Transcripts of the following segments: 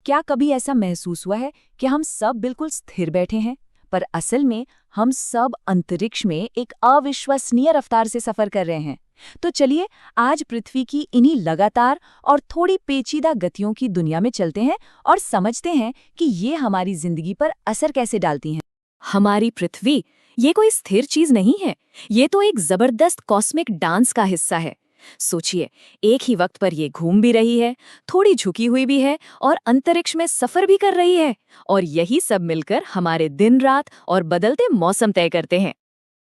क्या कभी ऐसा महसूस हुआ है कि हम सब बिल्कुल स्थिर बैठे हैं, पर असल में हम सब अंतरिक्ष में एक अविश्वसनीय रफ्तार से सफर कर रहे हैं? तो चलिए आज पृथ्वी की इन्हीं लगातार और थोड़ी पेचीदा गतियों की दुनिया में चलते हैं और समझते हैं कि ये हमारी जिंदगी पर असर कैसे डालती हैं। हमारी पृथ्वी ये कोई स्थिर चीज नहीं है। ये तो एक जबरदस्त कॉस्मिक डांस का हिस्सा है। सोचिए, एक ही वक्त पर ये घूम भी रही है, थोड़ी झुकी हुई भी है और अंतरिक्ष में सफर भी कर रही है। और यही सब मिलकर हमारे दिन रात और बदलते मौसम तय करते हैं।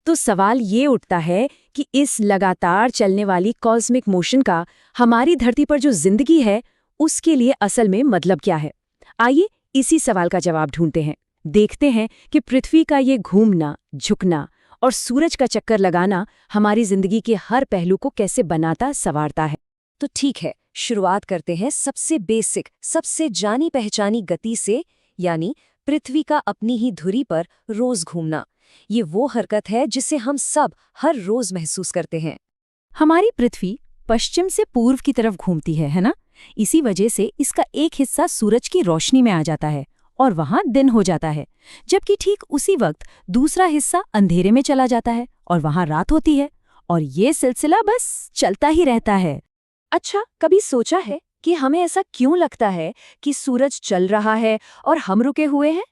तो सवाल ये उठता है कि इस लगातार चलने वाली कॉस्मिक मोशन का हमारी धरती पर जो जिंदगी है उसके लिए असल में मतलब क्या है। आइए इसी सवाल का जवाब ढूंढते हैं। देखते हैं कि पृथ्वी का ये घूमना, झुकना और सूरज का चक्कर लगाना हमारी जिंदगी के हर पहलू को कैसे बनाता संवारता है। तो ठीक है, शुरुआत करते हैं सबसे बेसिक, सबसे जानी पहचानी गति से, यानी पृथ्वी का अपनी ही धुरी पर रोज घूमना। ये वो हरकत है जिसे हम सब हर रोज महसूस करते हैं। हमारी पृथ्वी पश्चिम से पूर्व की तरफ घूमती है ना? इसी वजह से इसका एक हिस्सा सूरज की रोशनी में आ जाता है और वहां दिन हो जाता है, जबकि ठीक उसी वक्त दूसरा हिस्सा अंधेरे में चला जाता है और वहां रात होती है। और ये सिलसिला बस चलता ही रहता है। अच्छा, कभी सोचा है कि हमें ऐसा क्यों लगता है कि सूरज चल रहा है और हम रुके हुए हैं?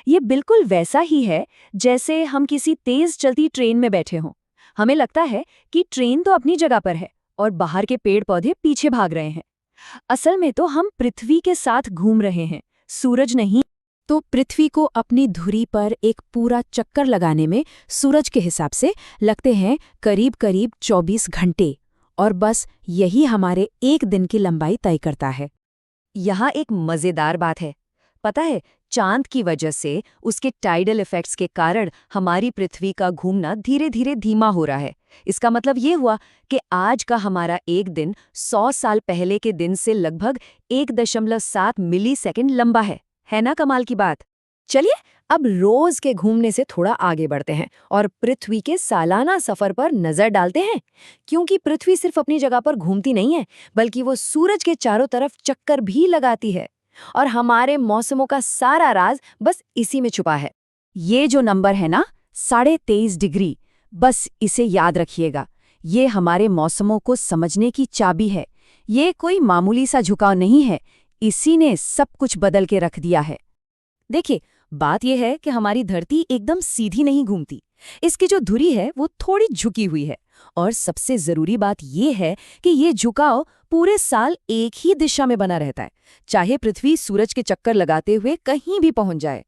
ये बिल्कुल वैसा ही है जैसे हम किसी तेज चलती ट्रेन में बैठे हों। हमें लगता है कि ट्रेन तो अपनी जगह पर है और बाहर के पेड़ पौधे पीछे भाग रहे हैं। असल में तो हम पृथ्वी के साथ घूम रहे हैं, सूरज नहीं। तो पृथ्वी को अपनी धुरी पर एक पूरा चक्कर लगाने में सूरज के हिसाब से लगते हैं करीब करीब 24 घंटे, और बस यही हमारे एक दिन की लंबाई तय करता है। यहाँ एक मजेदार बात है। पता है, चांद की वजह से, उसके टाइडल इफेक्ट्स के कारण हमारी पृथ्वी का घूमना धीरे धीरे धीमा हो रहा है। इसका मतलब ये हुआ कि आज का हमारा एक दिन 100 साल पहले के दिन से लगभग 1.7 मिलीसेकंड लंबा है ना कमाल की बात? चलिए अब रोज के घूमने से थोड़ा आगे बढ़ते हैं और पृथ्वी के सालाना सफर पर नजर डालते हैं। क्योंकि पृथ्वी सिर्फ अपनी जगह पर घूमती नहीं है, बल्कि वो सूरज के चारों तरफ चक्कर भी लगाती है। और हमारे मौसमों का सारा राज बस इसी में छुपा है। ये जो नंबर है ना, 23.5 डिग्री, बस इसे याद रखिएगा। ये हमारे मौसमों को समझने की चाबी है। ये कोई मामूली सा झुकाव नहीं है, इसी ने सब कुछ बदल के रख दिया है। देखिए, बात यह है कि हमारी धरती एकदम सीधी नहीं घूमती। इसकी जो धुरी है वो थोड़ी झुकी हुई है। और सबसे जरूरी बात यह है कि ये झुकाव पूरे साल एक ही दिशा में बना रहता है, चाहे पृथ्वी सूरज के चक्कर लगाते हुए कहीं भी पहुंच जाए।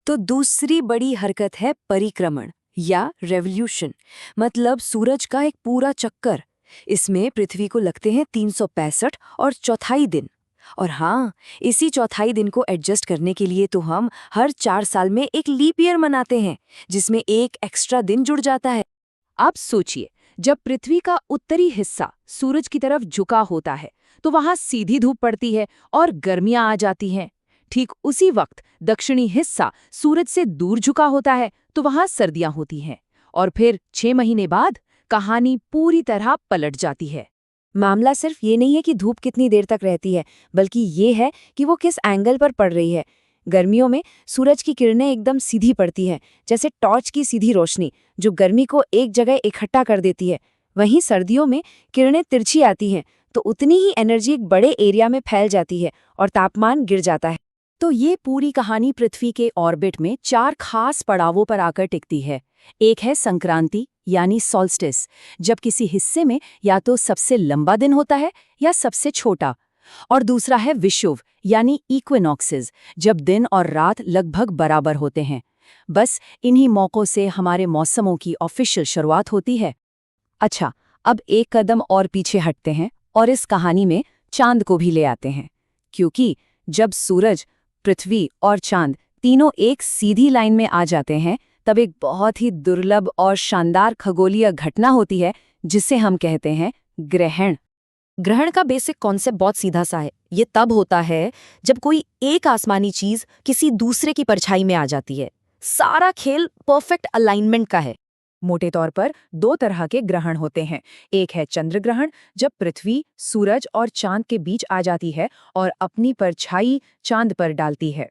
तो दूसरी बड़ी हरकत है परिक्रमण या रेवोल्यूशन, मतलब सूरज का एक पूरा चक्कर। इसमें पृथ्वी को लगते हैं 365 और चौथाई दिन। और हाँ, इसी चौथाई दिन को एडजस्ट करने के लिए तो हम हर 4 साल में एक लीप ईयर मनाते हैं, जिसमें एक एक्स्ट्रा दिन जुड़ जाता है। आप सोचिए, जब पृथ्वी का उत्तरी हिस्सा सूरज की तरफ झुका होता है तो वहां सीधी धूप पड़ती है और गर्मियां आ जाती हैं। ठीक उसी वक्त दक्षिणी हिस्सा सूरज से दूर झुका होता है तो वहां सर्दियां होती हैं। और फिर 6 महीने बाद कहानी पूरी तरह पलट जाती है। मामला सिर्फ ये नहीं है कि धूप कितनी देर तक रहती है, बल्कि ये है कि वो किस एंगल पर पड़ रही है। गर्मियों में सूरज की किरणें एकदम सीधी पड़ती हैं, जैसे टॉर्च की सीधी रोशनी, जो गर्मी को एक जगह इकट्ठा कर देती है। वहीं सर्दियों में किरणें तिरछी आती हैं, तो उतनी ही एनर्जी एक बड़े एरिया में फैल जाती है और तापमान गिर जाता है। तो ये पूरी कहानी पृथ्वी के ऑर्बिट में 4 खास पड़ावों पर आकर टिकती है। एक है संक्रांति यानी सॉल्स्टिस, जब किसी हिस्से में या तो सबसे लंबा दिन होता है या सबसे छोटा। और दूसरा है विषुव यानी इक्विनॉक्सेस, जब दिन और रात लगभग बराबर होते हैं। बस इन्हीं मौकों से हमारे मौसमों की ऑफिशियल शुरुआत होती है। अच्छा, अब एक कदम और पीछे हटते हैं और इस कहानी में चांद को भी ले आते हैं। क्योंकि जब सूरज, पृथ्वी और चांद तीनों एक सीधी लाइन में आ जाते हैं, तब एक बहुत ही दुर्लभ और शानदार खगोलीय घटना होती है, जिसे हम कहते हैं ग्रहण। ग्रहण का बेसिक कॉन्सेप्ट बहुत सीधा सा है। ये तब होता है जब कोई एक आसमानी चीज किसी दूसरे की परछाई में आ जाती है। सारा खेल परफेक्ट अलाइनमेंट का है। मोटे तौर पर दो तरह के ग्रहण होते हैं। एक है चंद्र ग्रहण, जब पृथ्वी सूरज और चांद के बीच आ जाती है और अपनी परछाई चांद पर डालती है।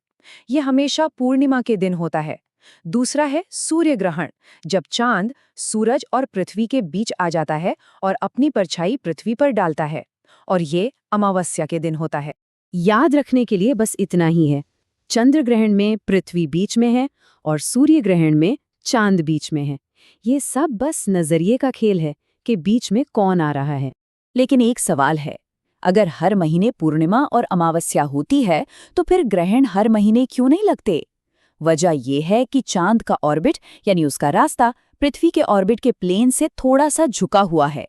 यह हमेशा पूर्णिमा के दिन होता है। दूसरा है सूर्य ग्रहण, जब चांद सूरज और पृथ्वी के बीच आ जाता है और अपनी परछाई पृथ्वी पर डालता है, और ये अमावस्या के दिन होता है। याद रखने के लिए बस इतना ही है, चंद्र ग्रहण में पृथ्वी बीच में है और सूर्य ग्रहण में चांद बीच में है। ये सब बस नजरिए का खेल है कि बीच में कौन आ रहा है। लेकिन एक सवाल है, अगर हर महीने पूर्णिमा और अमावस्या होती है तो फिर ग्रहण हर महीने क्यों नहीं लगते? वजह यह है कि चांद का ऑर्बिट यानी उसका रास्ता पृथ्वी के ऑर्बिट के प्लेन से थोड़ा सा झुका हुआ है।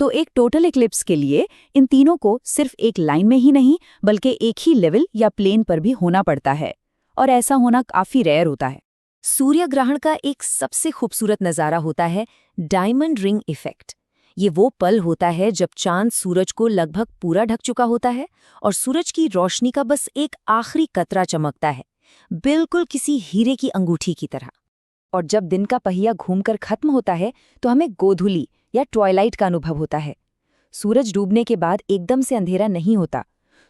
तो एक टोटल इक्लिप्स के लिए इन तीनों को सिर्फ एक लाइन में ही नहीं बल्कि एक ही लेवल या प्लेन पर भी होना पड़ता है, और ऐसा होना काफी रेयर होता है। सूर्य ग्रहण का एक सबसे खूबसूरत नज़ारा होता है डायमंड रिंग इफेक्ट। ये वो पल होता है जब चांद सूरज को लगभग पूरा ढक चुका होता है और सूरज की रोशनी का बस एक आखिरी कतरा चमकता है, बिल्कुल किसी हीरे की अंगूठी की तरह। और जब दिन का पहिया घूमकर खत्म होता है तो हमें गोधूली या ट्वाइलाइट का अनुभव होता है। सूरज डूबने के बाद एकदम से अंधेरा नहीं होता।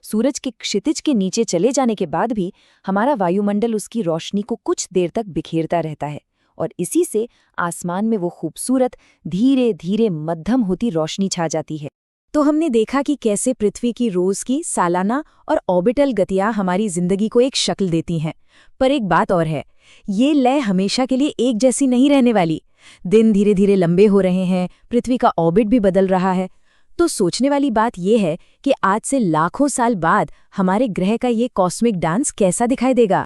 सूरज के क्षितिज के नीचे चले जाने के बाद भी हमारा वायुमंडल उसकी रोशनी को कुछ देर तक बिखेरता रहता है, और इसी से आसमान में वो खूबसूरत धीरे धीरे मध्यम होती रोशनी छा जाती है। तो हमने देखा कि कैसे पृथ्वी की रोज की सालाना और ऑर्बिटल गतियां हमारी जिंदगी को एक शक्ल देती हैं। पर एक बात और है, ये लय हमेशा के लिए एक जैसी नहीं रहने वाली। दिन धीरे धीरे लंबे हो रहे हैं, पृथ्वी का ऑर्बिट भी बदल रहा है। तो सोचने वाली बात यह है कि आज से लाखों साल बाद हमारे ग्रह का ये कॉस्मिक डांस कैसा दिखाई देगा।